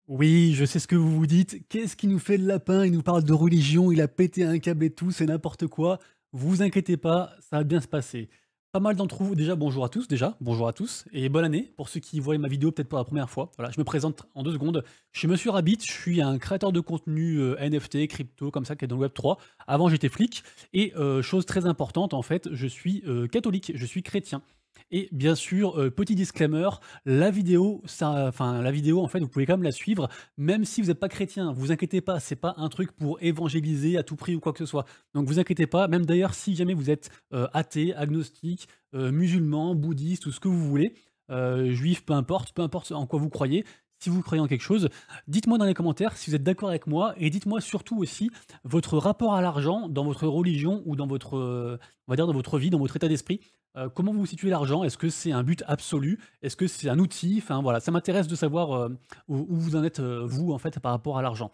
Oui, je sais ce que vous vous dites. Qu'est-ce qui nous fait le lapin? Il nous parle de religion, il a pété un câble et tout, c'est n'importe quoi. Vous inquiétez pas, ça va bien se passer. Pas mal d'entre vous, déjà bonjour à tous, bonjour à tous, et bonne année pour ceux qui voient ma vidéo peut-être pour la première fois. Voilà, je me présente en 2 secondes. Je suis Monsieur Rabbit, je suis un créateur de contenu NFT, crypto, comme ça, qui est dans le Web3. Avant, j'étais flic, et chose très importante, en fait, je suis catholique, je suis chrétien. Et bien sûr, petit disclaimer, la vidéo, en fait, vous pouvez quand même la suivre, même si vous n'êtes pas chrétien. Vous inquiétez pas, c'est pas un truc pour évangéliser à tout prix ou quoi que ce soit. Donc vous inquiétez pas, même d'ailleurs, si jamais vous êtes, athée, agnostique, musulman, bouddhiste ou ce que vous voulez, juif, peu importe en quoi vous croyez, si vous croyez en quelque chose, dites-moi dans les commentaires si vous êtes d'accord avec moi et dites-moi surtout aussi votre rapport à l'argent dans votre religion ou dans votre, on va dire dans votre vie, dans votre état d'esprit. Comment vous situez l'argent? Est-ce que c'est un but absolu? Est-ce que c'est un outil? Enfin voilà, ça m'intéresse de savoir, où vous en êtes, vous, en fait, par rapport à l'argent.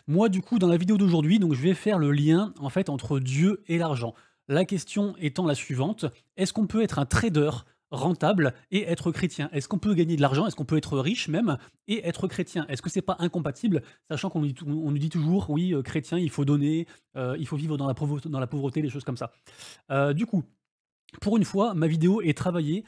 Moi, du coup, dans la vidéo d'aujourd'hui, donc je vais faire le lien, en fait, entre Dieu et l'argent. La question étant la suivante: est-ce qu'on peut être un trader rentable et être chrétien? Est-ce qu'on peut gagner de l'argent? Est-ce qu'on peut être riche même et être chrétien? Est-ce que c'est pas incompatible? Sachant qu'on nous dit toujours: «Oui, chrétien, il faut donner, il faut vivre dans la pauvreté», des choses comme ça. Du coup, pour une fois, ma vidéo est travaillée,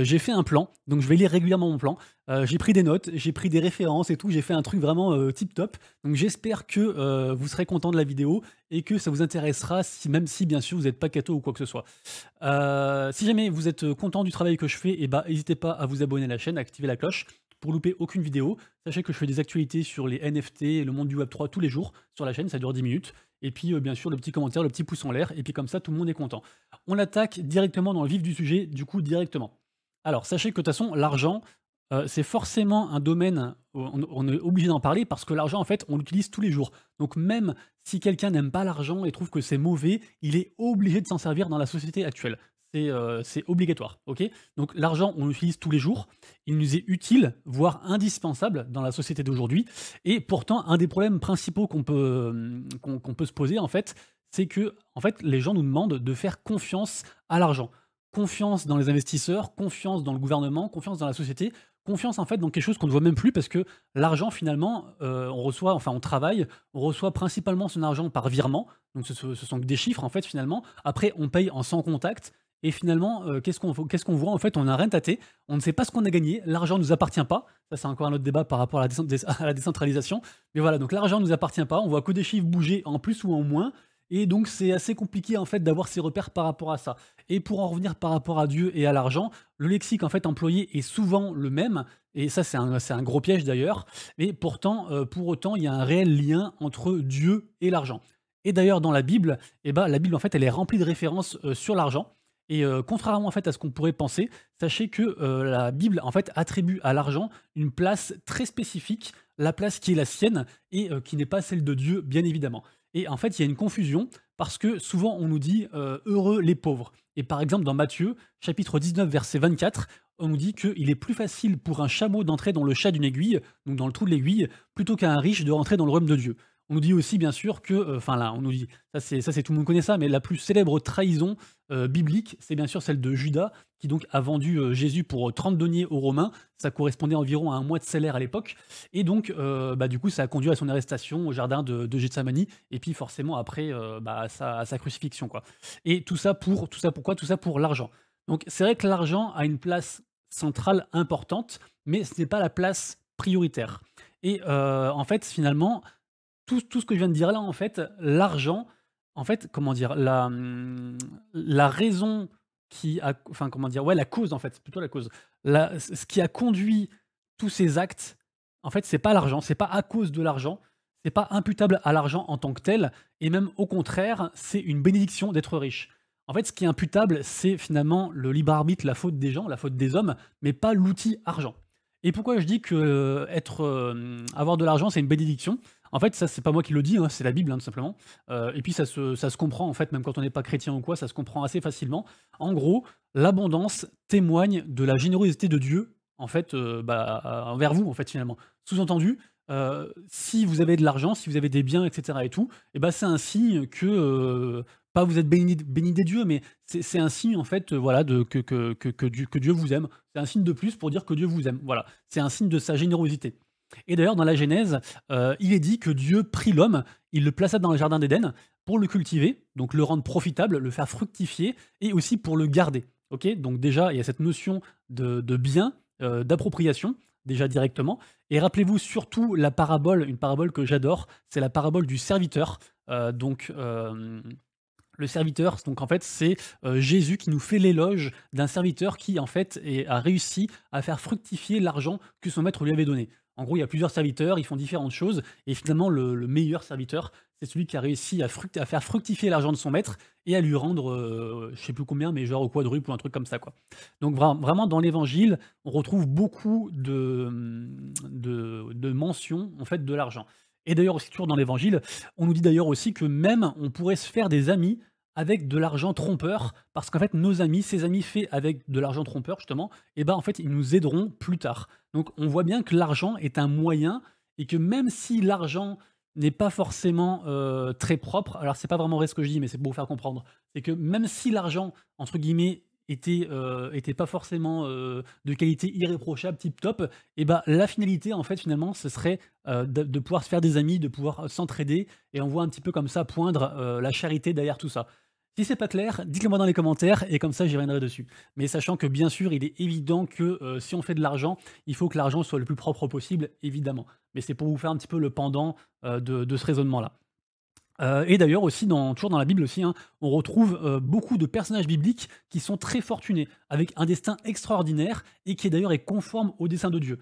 j'ai fait un plan, donc je vais lire régulièrement mon plan. J'ai pris des notes, j'ai pris des références et tout, j'ai fait un truc vraiment, tip top. Donc j'espère que, vous serez content de la vidéo et que ça vous intéressera même si bien sûr vous n'êtes pas catho ou quoi que ce soit. Si jamais vous êtes, content du travail que je fais, et bah, n'hésitez pas à vous abonner à la chaîne, à activer la cloche pour louper aucune vidéo. Sachez que je fais des actualités sur les NFT et le monde du Web3 tous les jours sur la chaîne, ça dure 10 minutes. Et puis, bien sûr, le petit commentaire, le petit pouce en l'air, et puis comme ça, tout le monde est content. On attaque directement dans le vif du sujet, du coup, directement. Alors, sachez que de toute façon, l'argent, c'est forcément un domaine où on est obligé d'en parler parce que l'argent, en fait, on l'utilise tous les jours. Donc même si quelqu'un n'aime pas l'argent et trouve que c'est mauvais, il est obligé de s'en servir dans la société actuelle. C'est obligatoire, OK? Donc l'argent, on l'utilise tous les jours. Il nous est utile, voire indispensable dans la société d'aujourd'hui, et pourtant un des problèmes principaux qu'on peut se poser, en fait, c'est que, en fait, les gens nous demandent de faire confiance à l'argent. Confiance dans les investisseurs, confiance dans le gouvernement, confiance dans la société, confiance en fait dans quelque chose qu'on ne voit même plus parce que l'argent finalement, on travaille, on reçoit principalement son argent par virement, donc ce sont que des chiffres en fait finalement. Après on paye en sans contact et finalement, qu'est-ce qu'on voit en fait? On n'a rien tâté, on ne sait pas ce qu'on a gagné, l'argent ne nous appartient pas. Ça c'est encore un autre débat par rapport à à la décentralisation. Mais voilà, donc l'argent ne nous appartient pas, on voit que des chiffres bouger en plus ou en moins, et donc c'est assez compliqué en fait d'avoir ses repères par rapport à ça. Et pour en revenir par rapport à Dieu et à l'argent, le lexique en fait employé est souvent le même, et ça c'est un gros piège d'ailleurs, mais pourtant, pour autant, il y a un réel lien entre Dieu et l'argent. Et d'ailleurs dans la Bible, eh ben, la Bible en fait elle est remplie de références, sur l'argent, et contrairement en fait à ce qu'on pourrait penser, sachez que, la Bible en fait attribue à l'argent une place très spécifique, la place qui est la sienne et qui n'est pas celle de Dieu bien évidemment. Et en fait, il y a une confusion parce que souvent on nous dit, «Heureux les pauvres», et par exemple dans Matthieu, chapitre 19, verset 24, on nous dit qu'il est plus facile pour un chameau d'entrer dans le chat d'une aiguille, donc dans le trou de l'aiguille, plutôt qu'à un riche de rentrer dans le royaume de Dieu. On nous dit aussi bien sûr que, enfin là, on nous dit, ça c'est tout le monde connaît ça, mais la plus célèbre trahison, biblique, c'est bien sûr celle de Judas, qui donc a vendu, Jésus pour, 30 deniers aux Romains. Ça correspondait environ à un mois de salaire à l'époque, et donc bah, du coup ça a conduit à son arrestation au jardin de Gethsémani, et puis forcément après, bah, à sa crucifixion, quoi. Et tout ça pourquoi? Tout ça pour l'argent. Donc c'est vrai que l'argent a une place centrale importante, mais ce n'est pas la place prioritaire. Et en fait, finalement, tout ce que je viens de dire là, en fait, l'argent, en fait, comment dire? La raison qui a, enfin, comment dire? Ouais, la cause, en fait, c'est plutôt la cause. Ce qui a conduit tous ces actes, en fait, c'est pas l'argent, c'est pas à cause de l'argent, c'est pas imputable à l'argent en tant que tel, et même au contraire, c'est une bénédiction d'être riche. En fait, ce qui est imputable, c'est finalement le libre arbitre, la faute des gens, la faute des hommes, mais pas l'outil argent. Et pourquoi je dis que, avoir de l'argent, c'est une bénédiction? En fait, ça, c'est pas moi qui le dis, hein, c'est la Bible, hein, tout simplement. Et puis ça se comprend, en fait, même quand on n'est pas chrétien ou quoi, ça se comprend assez facilement. En gros, l'abondance témoigne de la générosité de Dieu, en fait, bah, envers vous, en fait, finalement. Sous-entendu, si vous avez de l'argent, si vous avez des biens et cetera et tout, et bah, c'est un signe que, pas vous êtes béni des dieux, mais c'est un signe, en fait, voilà, de que Dieu vous aime. C'est un signe de plus pour dire que Dieu vous aime, voilà. C'est un signe de sa générosité. Et d'ailleurs, dans la Genèse, il est dit que Dieu prit l'homme, il le plaça dans le jardin d'Éden pour le cultiver, donc le rendre profitable, le faire fructifier et aussi pour le garder. OK? Donc déjà, il y a cette notion de bien, d'appropriation, déjà directement. Et rappelez-vous surtout la parabole, une parabole que j'adore, c'est la parabole du serviteur. Donc, le serviteur, donc en fait, c'est Jésus qui nous fait l'éloge d'un serviteur qui, en fait, a réussi à faire fructifier l'argent que son maître lui avait donné. En gros, il y a plusieurs serviteurs, ils font différentes choses, et finalement, le meilleur serviteur, c'est celui qui a réussi à faire fructifier l'argent de son maître et à lui rendre, je sais plus combien, mais genre au quadruple ou un truc comme ça, quoi. Donc vraiment, dans l'évangile, on retrouve beaucoup de mentions, en fait, de l'argent. Et d'ailleurs aussi, toujours dans l'évangile, on nous dit d'ailleurs aussi que même on pourrait se faire des amis avec de l'argent trompeur, parce qu'en fait, nos amis, ces amis faits avec de l'argent trompeur, justement, et ben en fait, ils nous aideront plus tard. Donc, on voit bien que l'argent est un moyen et que même si l'argent n'est pas forcément très propre, alors c'est pas vraiment vrai ce que je dis, mais c'est pour vous faire comprendre. C'est que même si l'argent, entre guillemets, était pas forcément de qualité irréprochable, tip top, et ben la finalité, en fait, finalement, ce serait de pouvoir se faire des amis, de pouvoir s'entraider, et on voit un petit peu comme ça poindre la charité derrière tout ça. Si c'est pas clair, dites-le moi dans les commentaires et comme ça j'y reviendrai dessus. Mais sachant que bien sûr, il est évident que si on fait de l'argent, il faut que l'argent soit le plus propre possible, évidemment. Mais c'est pour vous faire un petit peu le pendant de ce raisonnement-là. Et d'ailleurs aussi, toujours dans la Bible aussi, hein, on retrouve beaucoup de personnages bibliques qui sont très fortunés, avec un destin extraordinaire et qui d'ailleurs est conforme au dessein de Dieu.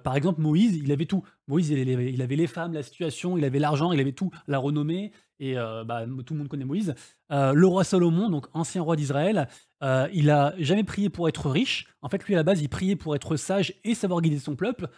Par exemple, Moïse, il avait tout. Moïse, il avait les femmes, la situation, il avait l'argent, il avait tout, la renommée, et bah, tout le monde connaît Moïse. Le roi Salomon, donc ancien roi d'Israël, il a jamais prié pour être riche. En fait, lui, à la base, il priait pour être sage et savoir guider son peuple,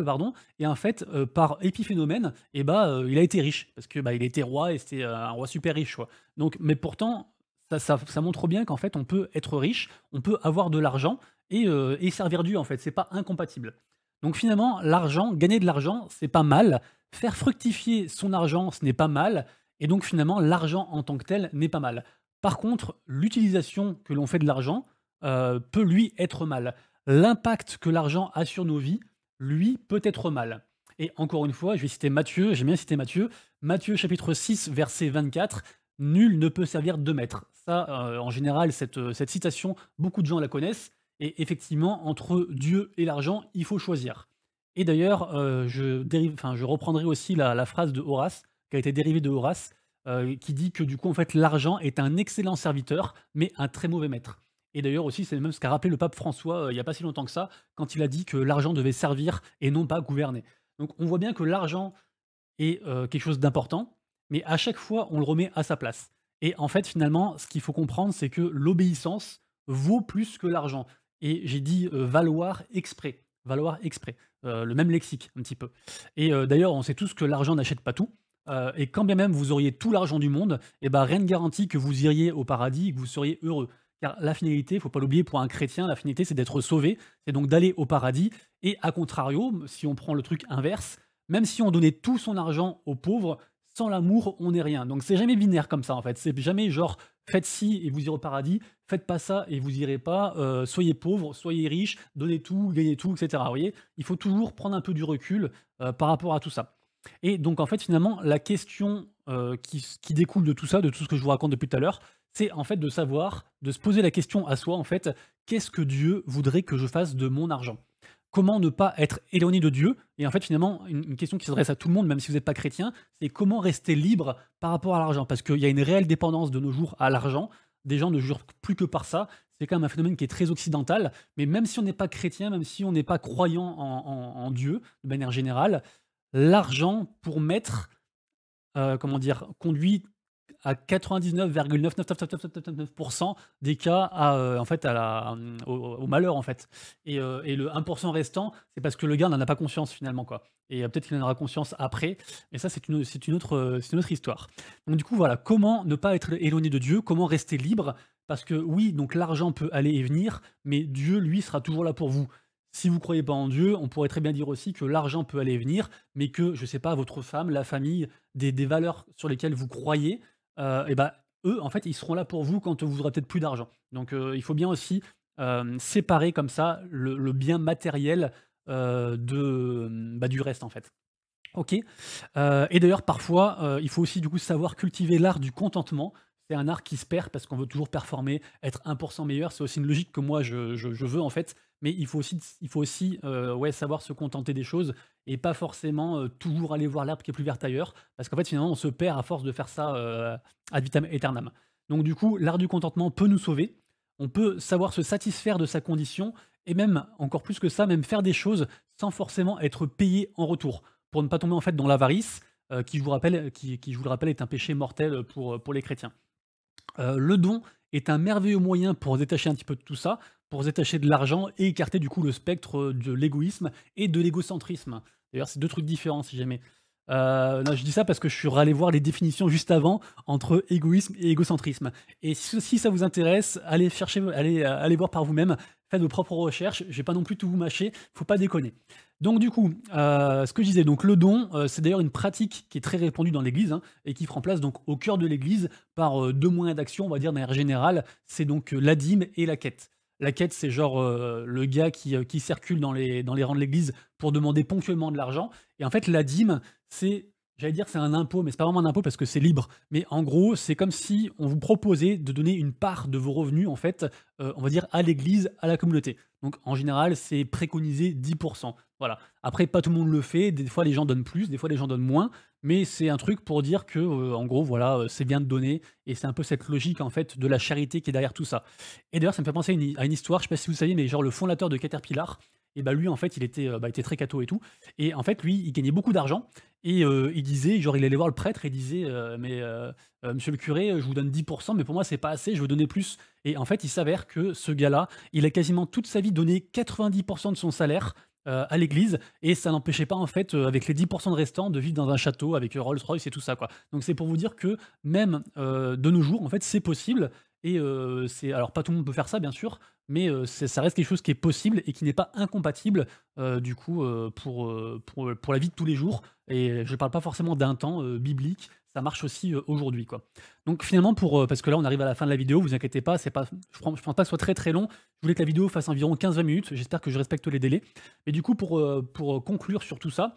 pardon. Et en fait, par épiphénomène, et bah, il a été riche parce que bah, il était roi et c'était un roi super riche, quoi. Donc, mais pourtant, ça montre bien qu'en fait, on peut être riche, on peut avoir de l'argent et servir Dieu. En fait, c'est pas incompatible. Donc finalement, l'argent, gagner de l'argent, c'est pas mal. Faire fructifier son argent, ce n'est pas mal. Et donc finalement, l'argent en tant que tel n'est pas mal. Par contre, l'utilisation que l'on fait de l'argent peut lui être mal. L'impact que l'argent a sur nos vies, lui, peut être mal. Et encore une fois, je vais citer Matthieu, j'aime bien citer Matthieu. Matthieu chapitre 6, verset 24, nul ne peut servir deux maîtres. Ça, en général, cette citation, beaucoup de gens la connaissent. Et effectivement, entre Dieu et l'argent, il faut choisir. Et d'ailleurs, je reprendrai aussi la phrase de Horace, qui a été dérivée de Horace, qui dit que du coup, en fait, l'argent est un excellent serviteur, mais un très mauvais maître. Et d'ailleurs aussi, c'est même ce qu'a rappelé le pape François il n'y a pas si longtemps que ça, quand il a dit que l'argent devait servir et non pas gouverner. Donc on voit bien que l'argent est quelque chose d'important, mais à chaque fois, on le remet à sa place. Et en fait, finalement, ce qu'il faut comprendre, c'est que l'obéissance vaut plus que l'argent. Et j'ai dit valoir exprès, le même lexique un petit peu. Et d'ailleurs, on sait tous que l'argent n'achète pas tout. Et quand bien même vous auriez tout l'argent du monde, et ben rien ne garantit que vous iriez au paradis et que vous seriez heureux. Car la finalité, il ne faut pas l'oublier pour un chrétien, la finalité c'est d'être sauvé, c'est donc d'aller au paradis. Et à contrario, si on prend le truc inverse, même si on donnait tout son argent aux pauvres, sans l'amour, on n'est rien. Donc c'est jamais binaire comme ça en fait. C'est jamais genre faites ci et vous irez au paradis, faites pas ça et vous irez pas, soyez pauvres, soyez riches, donnez tout, gagnez tout, etc. Vous voyez? Il faut toujours prendre un peu du recul par rapport à tout ça. Et donc en fait finalement la question qui découle de tout ça, de tout ce que je vous raconte depuis tout à l'heure, c'est en fait de savoir, de se poser la question à soi en fait, qu'est-ce que Dieu voudrait que je fasse de mon argent? Comment ne pas être éloigné de Dieu? Et en fait, finalement, une question qui s'adresse à tout le monde, même si vous n'êtes pas chrétien, c'est comment rester libre par rapport à l'argent? Parce qu'il y a une réelle dépendance de nos jours à l'argent. Des gens ne jurent plus que par ça. C'est quand même un phénomène qui est très occidental. Mais même si on n'est pas chrétien, même si on n'est pas croyant en Dieu, de manière générale, l'argent pour mettre, comment dire, conduit à 99,99999% des cas en fait, au malheur, en fait. Et le 1% restant, c'est parce que le gars n'en a pas conscience finalement, quoi. Et peut-être qu'il en aura conscience après, mais ça, c'est une autre histoire. Donc du coup, voilà, comment ne pas être éloigné de Dieu, comment rester libre? Parce que oui, donc l'argent peut aller et venir, mais Dieu, lui, sera toujours là pour vous. Si vous croyez pas en Dieu, on pourrait très bien dire aussi que l'argent peut aller et venir, mais que, je sais pas, votre femme, la famille, des valeurs sur lesquelles vous croyez, et bah, eux, en fait, ils seront là pour vous quand vous aurez peut-être plus d'argent. Donc il faut bien aussi, séparer comme ça le bien matériel, du reste, en fait. OK. Et d'ailleurs parfois, il faut aussi du coup savoir cultiver l'art du contentement. C'est un art qui se perd parce qu'on veut toujours performer, être 1 meilleur. C'est aussi une logique que moi je veux en fait, mais il faut aussi, ouais, savoir se contenter des choses et pas forcément, toujours aller voir l'herbe qui est plus verte ailleurs. Parce qu'en fait, finalement, on se perd à force de faire ça, ad vitam aeternam. Donc du coup, l'art du contentement peut nous sauver. On peut savoir se satisfaire de sa condition et même, encore plus que ça, même faire des choses sans forcément être payé en retour pour ne pas tomber en fait dans l'avarice, qui je vous rappelle qui je vous le rappelle est un péché mortel, pour les chrétiens. Le don est un merveilleux moyen pour se détacher un petit peu de tout ça, pour se détacher de l'argent et écarter du coup le spectre, de l'égoïsme et de l'égocentrisme. D'ailleurs, c'est 2 trucs différents si jamais. Non, je dis ça parce que je suis allé voir les définitions juste avant entre égoïsme et égocentrisme et si ça vous intéresse, allez voir par vous-même, faites vos propres recherches, je vais pas non plus tout vous mâcher, faut pas déconner. Donc du coup, ce que je disais, donc le don, c'est d'ailleurs une pratique qui est très répandue dans l'Église, hein, et qui prend place donc au cœur de l'Église par, 2 moyens d'action, on va dire de manière générale, c'est donc, la dîme et la quête. La quête, c'est genre, le gars qui circule dans les rangs de l'Église pour demander ponctuellement de l'argent et en fait la dîme, j'allais dire c'est un impôt, mais c'est pas vraiment un impôt parce que c'est libre. Mais en gros, c'est comme si on vous proposait de donner une part de vos revenus, en fait, on va dire à l'église, à la communauté. Donc en général, c'est préconisé 10%. Voilà. Après, pas tout le monde le fait. Des fois, les gens donnent plus, des fois, les gens donnent moins. Mais c'est un truc pour dire que, en gros, voilà, c'est bien de donner. Et c'est un peu cette logique, en fait, de la charité qui est derrière tout ça. Et d'ailleurs, ça me fait penser à une histoire, je sais pas si vous saviez, mais genre le fondateur de Caterpillar, et bah lui, en fait, il était très catho et tout. Et en fait, lui, il gagnait beaucoup d'argent. Et il disait, genre, il allait voir le prêtre et il disait, monsieur le curé, je vous donne 10%, mais pour moi, c'est pas assez, je veux donner plus. Et en fait, il s'avère que ce gars-là, il a quasiment toute sa vie donné 90% de son salaire à l'église, et ça n'empêchait pas, en fait, avec les 10% de restants, de vivre dans un château avec Rolls-Royce et tout ça, quoi. Donc c'est pour vous dire que même de nos jours, en fait, c'est possible. Et alors pas tout le monde peut faire ça, bien sûr, mais ça reste quelque chose qui est possible et qui n'est pas incompatible, du coup, pour la vie de tous les jours. Et je parle pas forcément d'un temps, biblique, ça marche aussi, aujourd'hui, quoi. Donc finalement parce que là on arrive à la fin de la vidéo, vous inquiétez pas, je pense pas que ce soit très, très long. Je voulais que la vidéo fasse environ 15-20 minutes, j'espère que je respecte les délais. Mais du coup pour conclure sur tout ça,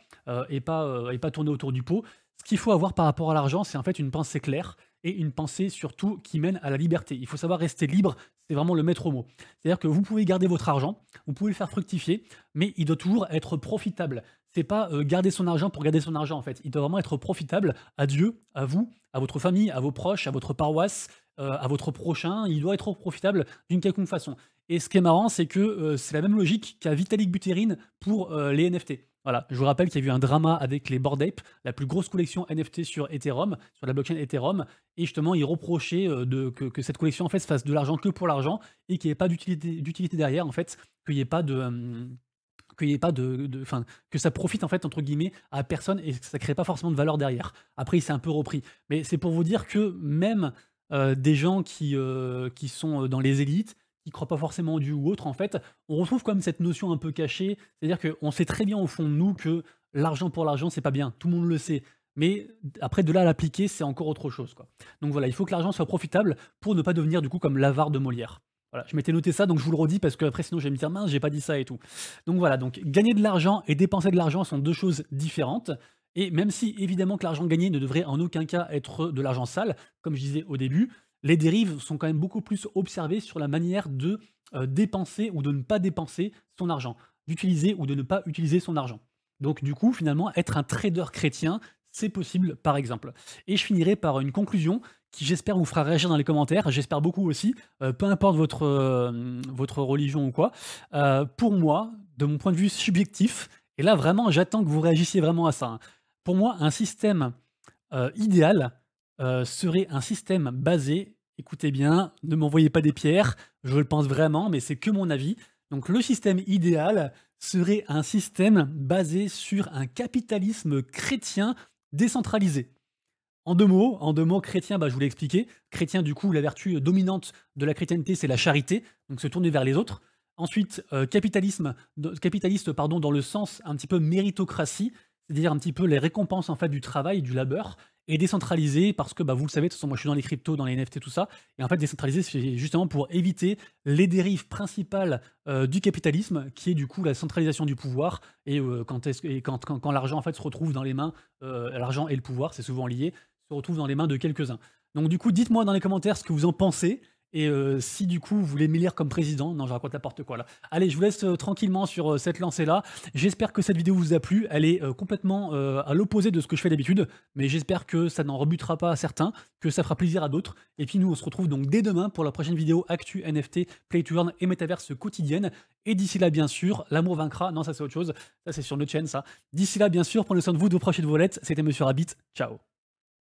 et pas tourner autour du pot, ce qu'il faut avoir par rapport à l'argent, c'est en fait une pensée claire et une pensée surtout qui mène à la liberté. Il faut savoir rester libre, c'est vraiment le maître mot. C'est-à-dire que vous pouvez garder votre argent, vous pouvez le faire fructifier, mais il doit toujours être profitable. C'est pas garder son argent pour garder son argent en fait. Il doit vraiment être profitable à Dieu, à vous, à votre famille, à vos proches, à votre paroisse, à votre prochain. Il doit être profitable d'une quelconque façon. Et ce qui est marrant, c'est que c'est la même logique qu'a Vitalik Buterin pour les NFT. Voilà, je vous rappelle qu'il y a eu un drama avec les Bored Ape, la plus grosse collection NFT sur Ethereum, sur la blockchain Ethereum, et justement, ils reprochaient que cette collection en fait se fasse de l'argent que pour l'argent et qu'il n'y ait pas d'utilité derrière, en fait, qu'il n'y ait pas enfin, que ça profite en fait entre guillemets à personne et que ça crée pas forcément de valeur derrière. Après, il s'est un peu repris, mais c'est pour vous dire que même des gens qui sont dans les élites, qui croient pas forcément en Dieu ou autre, en fait, on retrouve comme cette notion un peu cachée, c'est-à-dire qu'on sait très bien au fond de nous que l'argent pour l'argent, c'est pas bien, tout le monde le sait. Mais après, de là à l'appliquer, c'est encore autre chose, quoi. Donc voilà, il faut que l'argent soit profitable pour ne pas devenir du coup comme l'avare de Molière. Voilà, je m'étais noté ça, donc je vous le redis parce que après sinon je vais me dire mince, j'ai pas dit ça et tout. Donc voilà, donc gagner de l'argent et dépenser de l'argent sont 2 choses différentes. Et même si évidemment que l'argent gagné ne devrait en aucun cas être de l'argent sale, comme je disais au début, les dérives sont quand même beaucoup plus observées sur la manière de dépenser ou de ne pas dépenser son argent, d'utiliser ou de ne pas utiliser son argent. Donc du coup, finalement, être un trader chrétien, c'est possible, par exemple. Et je finirai par une conclusion qui, j'espère, vous fera réagir dans les commentaires. J'espère beaucoup aussi, peu importe votre religion ou quoi. Pour moi, de mon point de vue subjectif, et là vraiment, j'attends que vous réagissiez vraiment à ça, hein. Pour moi, un système idéal serait un système basé, écoutez bien, ne m'envoyez pas des pierres, je le pense vraiment, mais c'est que mon avis. Donc le système idéal serait un système basé sur un capitalisme chrétien décentralisé. En deux mots, chrétien, bah, je vous l'ai expliqué. Chrétien, du coup, la vertu dominante de la chrétienté, c'est la charité, donc se tourner vers les autres. Ensuite, capitaliste, pardon, dans le sens un petit peu méritocratie, c'est-à-dire un petit peu les récompenses en fait du travail, du labeur, et décentralisé parce que bah, vous le savez, de toute façon moi je suis dans les cryptos, dans les NFT, tout ça, et en fait décentralisé c'est justement pour éviter les dérives principales du capitalisme, qui est du coup la centralisation du pouvoir, et quand l'argent en fait se retrouve dans les mains, l'argent et le pouvoir, c'est souvent lié, se retrouve dans les mains de quelques-uns. Donc du coup, dites-moi dans les commentaires ce que vous en pensez, et si du coup vous voulez m'élire comme président, non je raconte n'importe quoi là. Allez, je vous laisse tranquillement sur cette lancée-là. J'espère que cette vidéo vous a plu. Elle est complètement à l'opposé de ce que je fais d'habitude, mais j'espère que ça n'en rebutera pas à certains, que ça fera plaisir à d'autres. Et puis nous, on se retrouve donc dès demain pour la prochaine vidéo Actu NFT, Play to Earn et Metaverse quotidienne. Et d'ici là, bien sûr, l'amour vaincra. Non, ça c'est autre chose. Ça c'est sur notre chaîne, ça. D'ici là, bien sûr, prenez soin de vous, de vos proches et de vos lettres. C'était Monsieur Rabbit. Ciao.